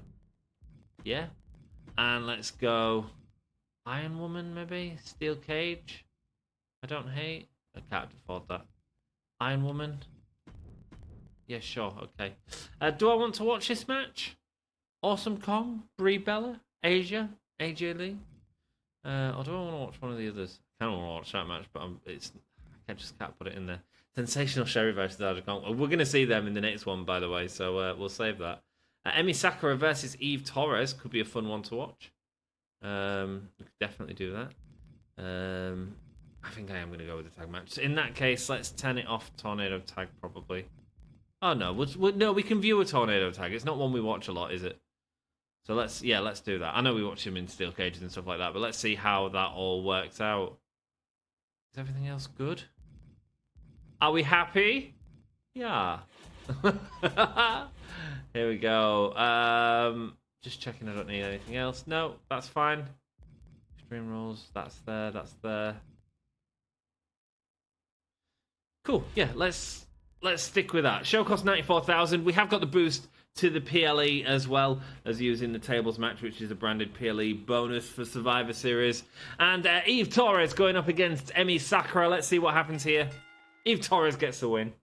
Yeah. And let's go Iron Woman, maybe? Steel Cage? I don't hate. I can't afford that. Iron Woman? Yeah, sure, okay. Do I want to watch this match? Awesome Kong? Brie Bella? AJ Lee? Or do I want to watch one of the others? I kind of want to watch that match, but I just can't put it in there. Sensational Sherry versus Aja Kong. We're going to see them in the next one, by the way, so we'll save that. Emi Sakura versus Eve Torres could be a fun one to watch. We could definitely do that. I think I am going to go with the tag match. So in that case, let's 10 it off Tornado Tag, probably. Oh, no. No, we can view a Tornado Tag. It's not one we watch a lot, is it? So let's do that. I know we watch him in steel cages and stuff like that, but let's see how that all works out. Is everything else good? Are we happy? Yeah. Here we go. Just checking I don't need anything else. No, that's fine. Extreme rules, that's there. Cool. Yeah, let's stick with that. Show cost 94,000. We have got the boost to the PLE as well as using the tables match, which is a branded PLE bonus for Survivor Series. And Eve Torres going up against Emi Sakura. Let's see what happens here. Eve Torres gets the win.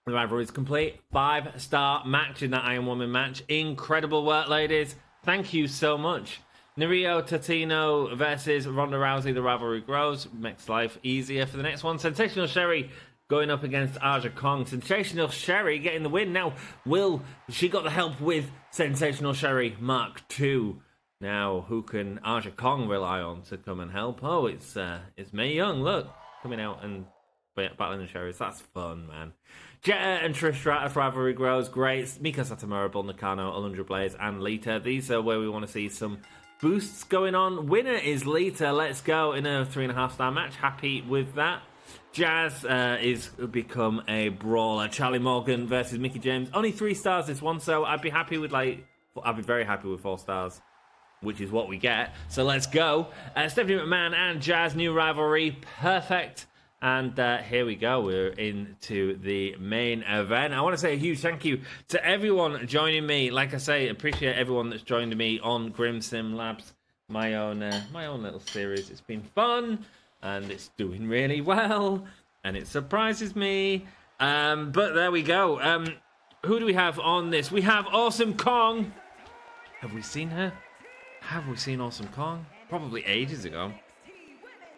The rivalry is complete. 5-star match in that Iron Woman match. Incredible work, ladies. Thank you so much. Nario Tatino versus Ronda Rousey. The rivalry grows. Makes life easier for the next one. Sensational Sherry going up against Aja Kong. Sensational Sherry getting the win. Now, she got the help with Sensational Sherry Mark II. Now, who can Aja Kong rely on to come and help? Oh, it's Mae Young. Look, coming out and battling the Sherrys. That's fun, man. Jetta and Trish Stratus rivalry grows. Great. Mika Satomura, Bull Nakano, Alundra Blaze, and Lita. These are where we want to see some boosts going on. Winner is Lita. Let's go in a 3.5-star match. Happy with that. Jazz is become a brawler. Charlie Morgan versus Mickey James. Only 3 stars this one, so I'd be very happy with 4 stars, which is what we get. So let's go. Stephanie McMahon and Jazz, new rivalry. Perfect. And here we go. We're into the main event. I want to say a huge thank you to everyone joining me. Like I say, appreciate everyone that's joined me on Grim Sim Labs, my own little series. It's been fun and it's doing really well, and it surprises me. But there we go. Who do we have on this? We have Awesome Kong. Have we seen her? Have we seen Awesome Kong? Probably ages ago.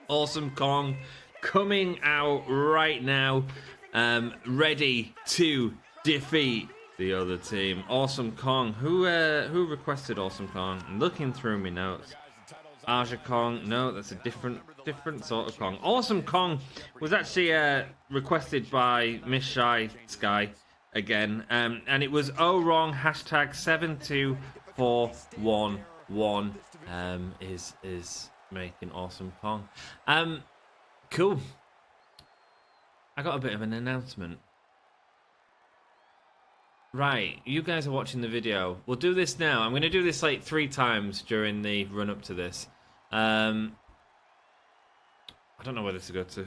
Awesome Kong coming out right now, ready to defeat the other team. Awesome Kong. Who requested Awesome Kong? I'm looking through my notes. Aja Kong. No, that's a different sort of Kong. Awesome Kong was actually requested by Miss Shy Sky again, and it was wrong #72411 is making Awesome Kong. Cool. I got a bit of an announcement. Right, you guys are watching the video. We'll do this now. I'm going to do this like 3 times during the run-up to this. I don't know whether to go to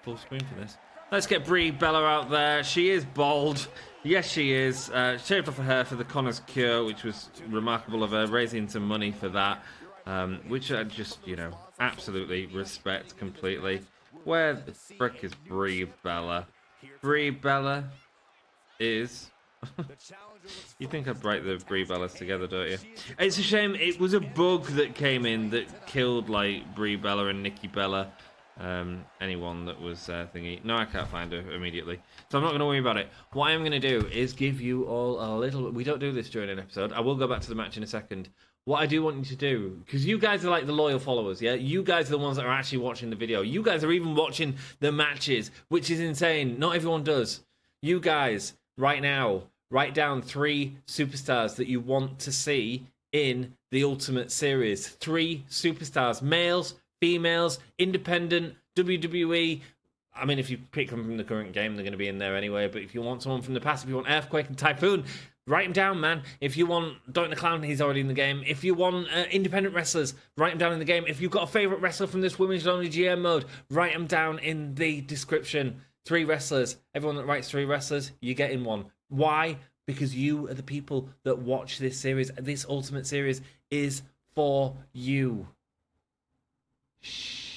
full screen for this. Let's get Brie Bella out there. She is bald. Yes, she is. Shaved off her hair for the Connor's Cure, which was remarkable of her, raising some money for that, which I just, absolutely respect completely. Where the frick is Brie Bella? Brie Bella is You think I'd break the Brie Bellas together, don't you? It's a shame. It was a bug that came in that killed like Brie Bella and Nikki Bella. Anyone that was thingy. No, I can't find her immediately, so I'm not going to worry about it. What I'm going to do is give you all a little. We don't do this during an episode. I will go back to the match in a second. What I do want you to do, because you guys are like the loyal followers, yeah? You guys are the ones that are actually watching the video. You guys are even watching the matches, which is insane. Not everyone does. You guys, right now, write down 3 superstars that you want to see in the Ultimate Series. 3 superstars, males, females, independent, WWE. I mean, if you pick them from the current game, they're going to be in there anyway. But if you want someone from the past, if you want Earthquake and Typhoon, write them down, man. If you want Doink the Clown, he's already in the game. If you want independent wrestlers, write them down in the game. If you've got a favourite wrestler from this Women's Only GM mode, write them down in the description. 3 wrestlers. Everyone that writes 3 wrestlers, you get in one. Why? Because you are the people that watch this series. This Ultimate Series is for you. Shh.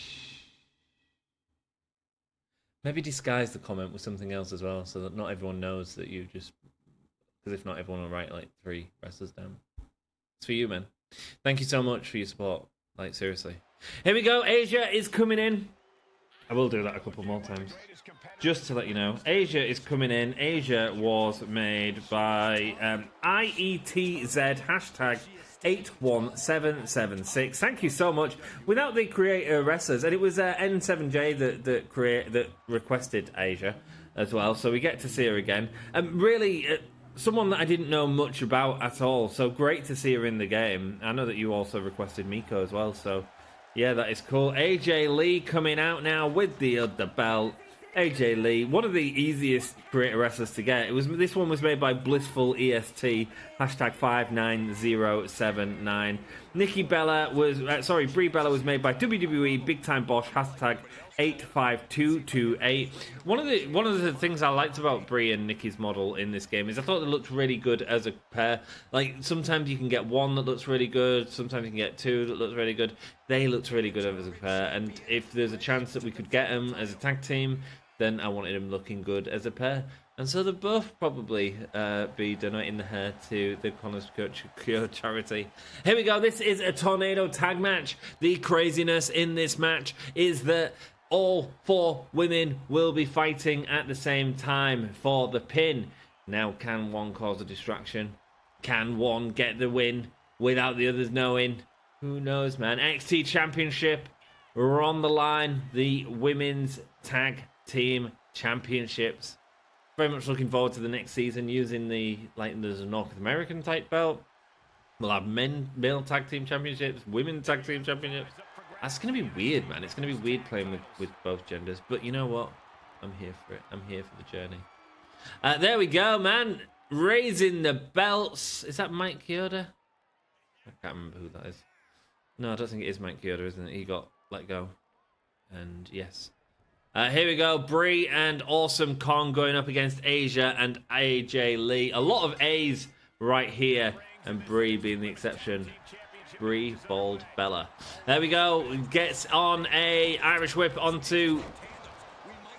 Maybe disguise the comment with something else as well, so that not everyone knows that you just... Because if not, everyone will write like 3 wrestlers down. It's for you, man. Thank you so much for your support. Like, seriously. Here we go. Asia is coming in. I will do that a couple more times. Just to let you know, Asia is coming in. Asia was made by IETZ hashtag 81776. Thank you so much. Without the creator wrestlers, and it was N7J that requested Asia as well, so we get to see her again. Really, someone that I didn't know much about at all, so great to see her in the game. I know that you also requested Miko as well, so yeah, that is cool. AJ Lee coming out now with the other belt. AJ Lee, one of the easiest creator wrestlers to get. This one was made by Blissful EST, hashtag 59079. Nikki Bella was, Brie Bella was made by WWE Big Time Boss, hashtag 85228. One of the things I liked about Brie and Nikki's model in this game is I thought they looked really good as a pair. Like, sometimes you can get one that looks really good, sometimes you can get 2 that looks really good. They looked really good as a pair, and if there's a chance that we could get them as a tag team, then I wanted them looking good as a pair. And so they'll both probably be donating the hair to the Connor's Cure charity. Here we go. This is a tornado tag match. The craziness in this match is that all 4 women will be fighting at the same time for the pin. Now, can one cause a distraction? Can one get the win without the others knowing? Who knows, man? NXT Championship are on the line. The Women's Tag Team Championships. Very much looking forward to the next season using there's a North American type belt. We'll have male tag team championships, women tag team championships. That's going to be weird, man. It's going to be weird playing with both genders. But you know what? I'm here for it. I'm here for the journey. There we go, man. Raising the belts. Is that Mike Chioda? I can't remember who that is. No, I don't think it is Mike Chioda, isn't it? He got let go. And yes. Here we go. Brie and Awesome Kong going up against Asia and AJ Lee. A lot of A's right here, and Brie being the exception. Brie, Bold, Bella. There we go. Gets on a Irish whip onto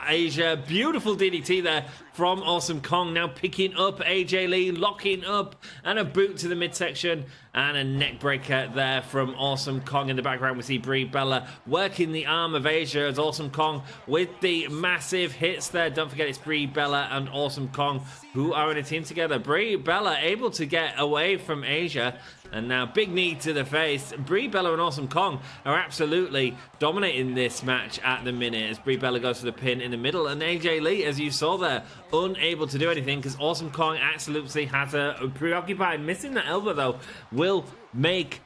Asia. Beautiful DDT there from Awesome Kong. Now picking up AJ Lee, locking up, and a boot to the midsection, and a neck breaker there from Awesome Kong. In the background, we see Brie Bella working the arm of Asia as Awesome Kong with the massive hits there. Don't forget, it's Brie Bella and Awesome Kong who are in a team together. Brie Bella able to get away from Asia, and now big knee to the face. Brie Bella and Awesome Kong are absolutely dominating this match at the minute as Brie Bella goes for the pin in the middle, and AJ Lee, as you saw there, unable to do anything because Awesome Kong absolutely has a preoccupied. Missing that elbow though will make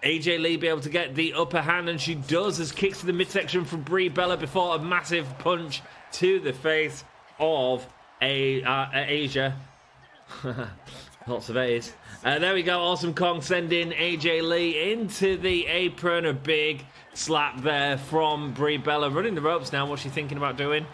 AJ Lee be able to get the upper hand, and she does, as kicks to the midsection from Brie Bella before a massive punch to the face of Asia. Lots of A's. There we go. Awesome Kong sending AJ Lee into the apron. A big slap there from Brie Bella. Running the ropes now. What's she thinking about doing?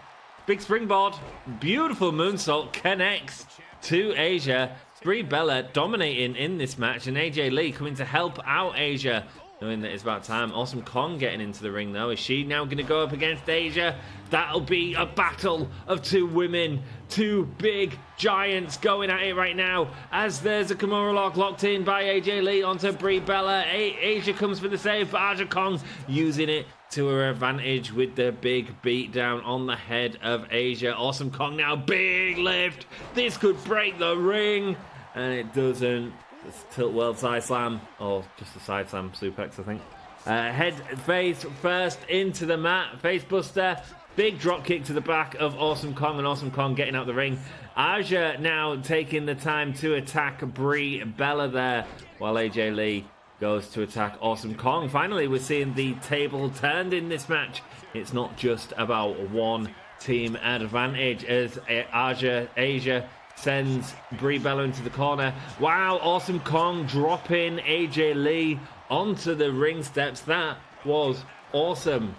Big springboard. Beautiful moonsault. Connects to Asia. Brie Bella dominating in this match, and AJ Lee coming to help out Asia knowing that it's about time. Awesome Kong getting into the ring, though. Is she now going to go up against Asia? That'll be a battle of two women, two big giants going at it right now. As there's a Kimura lock locked in by AJ Lee onto Brie Bella. Asia comes for the save, but Aja Kong using it to her advantage with the big beat down on the head of Asia. Awesome Kong now, big lift. This could break the ring, and it doesn't. It's tilt world side slam, or just a side slam suplex, I think. Head face first into the mat, face buster, big drop kick to the back of Awesome Kong, and Awesome Kong getting out the ring. Aja now taking the time to attack Brie Bella there, while AJ Lee goes to attack Awesome Kong. Finally, we're seeing the table turned in this match. It's not just about one team advantage as Asia sends Brie Bella into the corner. Wow, Awesome Kong dropping AJ Lee onto the ring steps. That was awesome.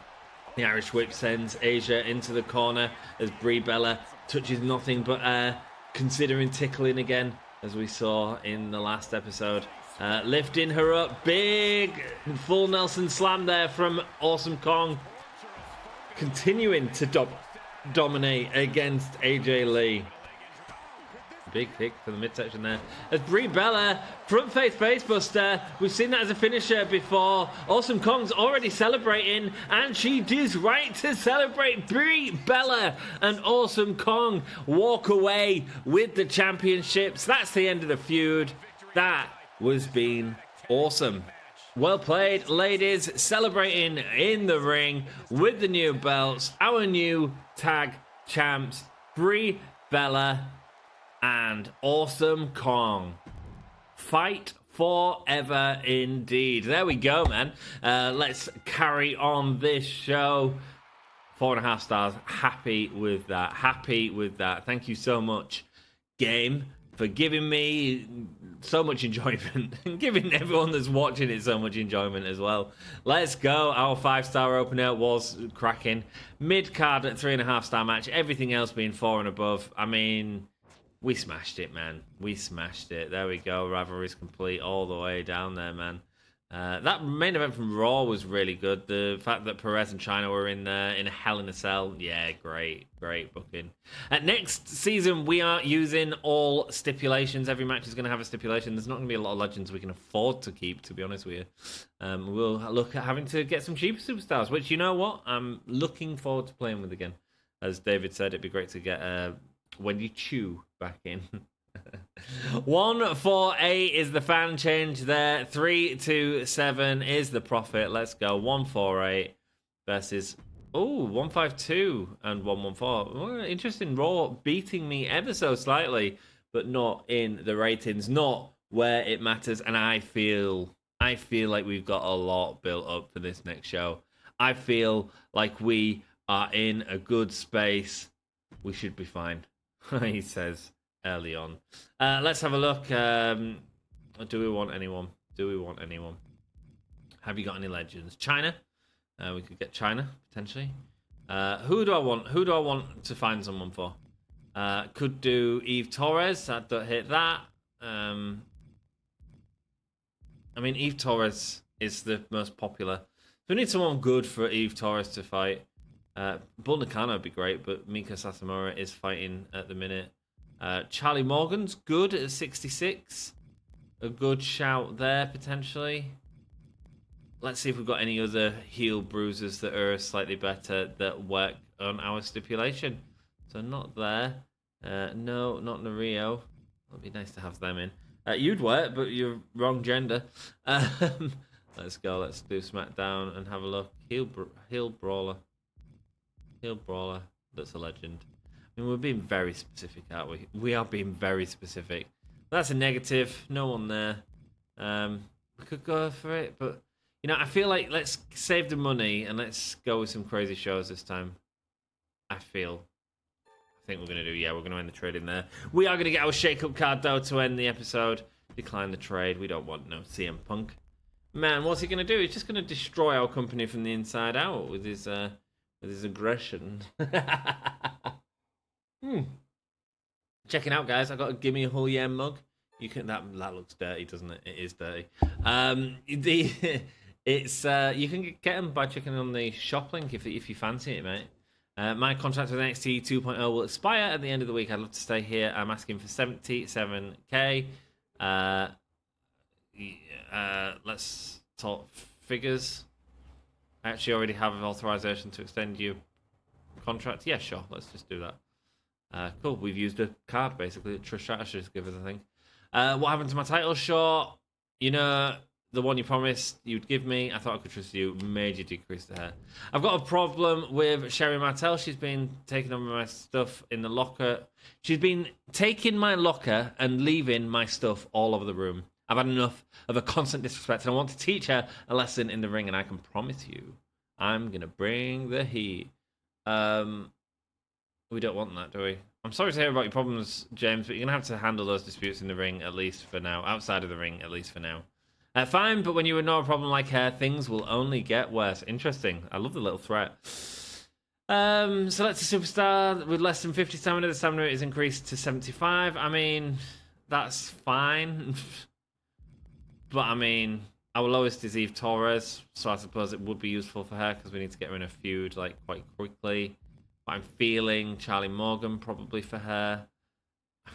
The Irish Whip sends Asia into the corner as Brie Bella touches nothing but considering tickling again, as we saw in the last episode. Lifting her up. Big full Nelson slam there from Awesome Kong. Continuing to dominate against AJ Lee. Big kick to the midsection there. As Brie Bella, front face buster. We've seen that as a finisher before. Awesome Kong's already celebrating, and she does right to celebrate. Brie Bella and Awesome Kong walk away with the championships. That's the end of the feud. That was being awesome. Well played, ladies. Celebrating in the ring with the new belts. Our new tag champs, Brie Bella and Awesome Kong. Fight forever indeed. There we go, man. Let's carry on this show. 4.5 stars. Happy with that. Happy with that. Thank you so much, game, for giving me so much enjoyment and giving everyone that's watching it so much enjoyment as well. Let's go. Our 5-star opener was cracking. Mid-card at 3.5 star match. Everything else being 4 and above. I mean, we smashed it, man. We smashed it. There we go. Rivalry's complete all the way down there, man. That main event from Raw was really good. The fact that Perez and China were in there in a Hell in a Cell. Yeah, great booking. Next season, we are using all stipulations. Every match is going to have a stipulation. There's not going to be a lot of legends we can afford to keep, to be honest with you. We'll look at having to get some cheaper superstars, which, you know what? I'm looking forward to playing with again. As David said, it'd be great to get Wendy Chu back in. 148 is the fan change there. 327 is the profit. Let's go. 148 versus 152 and 114. Oh, interesting. Raw beating me ever so slightly, but not in the ratings, not where it matters. And I feel like we've got a lot built up for this next show. I feel like we are in a good space. We should be fine, he says early on. Let's have a look. Do we want anyone? Have you got any legends? China? We could get China, potentially. Who do I want? Who do I want to find someone for? Could do Eve Torres. I'd hit that. I mean, Eve Torres is the most popular. So we need someone good for Eve Torres to fight. Bull Nakano would be great, but Mika Sasamura is fighting at the minute. Charlie Morgan's good at 66. A good shout there, potentially. Let's see if we've got any other heel bruisers that are slightly better that work on our stipulation. So not there. No, not Nario. It'd be nice to have them in. You'd work, but you're wrong gender. Let's go. Let's do SmackDown and have a look. Heel brawler. Heel brawler. That's a legend. I mean, we're being very specific, aren't we? We are being very specific. That's a negative. No one there. We could go for it, but you know, I feel like let's save the money and let's go with some crazy shows this time. I think we're going to do, yeah, we're going to end the trade in there. We are going to get our shake-up card, though, to end the episode. Decline the trade. We don't want no CM Punk. Man, what's he going to do? He's just going to destroy our company from the inside out with his aggression. Checking out, guys. I got a Gimme a Whole Yam mug. You can that looks dirty, doesn't it? It is dirty. It's you can get them by checking on the shop link if you fancy it, mate. My contract with NXT 2.0 will expire at the end of the week. I'd love to stay here. I'm asking for 77k. Let's talk figures. I actually already have authorization to extend your contract. Yeah, sure. Let's just do that. Cool. We've used a card basically. Trish Stratus just give us a thing. What happened to my title shot? You know, the one you promised you'd give me. I thought I could trust you. Major decrease to her. I've got a problem with Sherry Martel. She's been taking over my stuff in the locker. She's been taking my locker and leaving my stuff all over the room. I've had enough of a constant disrespect, and I want to teach her a lesson in the ring, and I can promise you, I'm going to bring the heat. We don't want that, do we? I'm sorry to hear about your problems, James, but you're going to have to handle those disputes in the ring, at least for now. Outside of the ring, at least for now. Fine, but when you ignore a problem like her, things will only get worse. Interesting. I love the little threat. Select a superstar with less than 50 stamina. The stamina is increased to 75. I mean, that's fine. But, I mean, our lowest is Eve Torres, so I suppose it would be useful for her because we need to get her in a feud, like, quite quickly. But I'm feeling Charlie Morgan probably for her.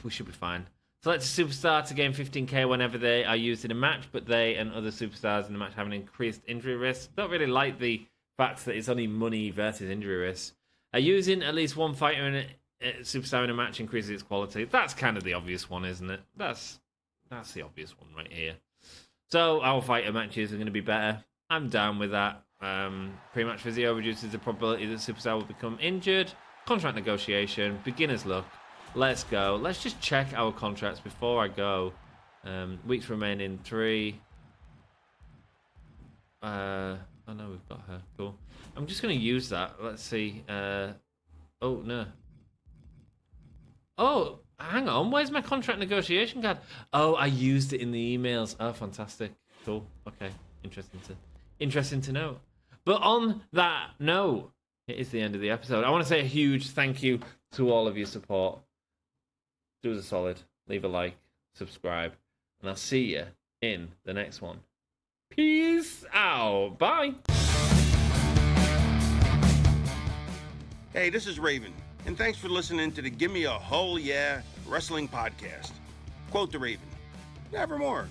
We should be fine. Select a superstar to gain 15k whenever they are used in a match, but they and other superstars in the match have an increased injury risk. Don't really like the fact that it's only money versus injury risk. Using at least one fighter in a superstar in a match increases its quality. That's kind of the obvious one, isn't it? That's the obvious one right here. So our fighter matches are going to be better. I'm down with that. Pre-match physio reduces the probability that the superstar will become injured. Contract negotiation, beginner's luck. Let's go. Let's just check our contracts before I go. Weeks remaining 3. Oh no, we've got her. Cool. I'm just going to use that. Let's see. Oh, no. Oh, hang on. Where's my contract negotiation card? Oh, I used it in the emails. Oh, fantastic. Cool. Okay. Interesting to know. But on that note, it is the end of the episode. I want to say a huge thank you to all of your support. Do us a solid. Leave a like. Subscribe. And I'll see you in the next one. Peace out. Bye. Hey, this is Raven, and thanks for listening to the Gimme a Whole Yeah Wrestling Podcast. Quote the Raven, nevermore.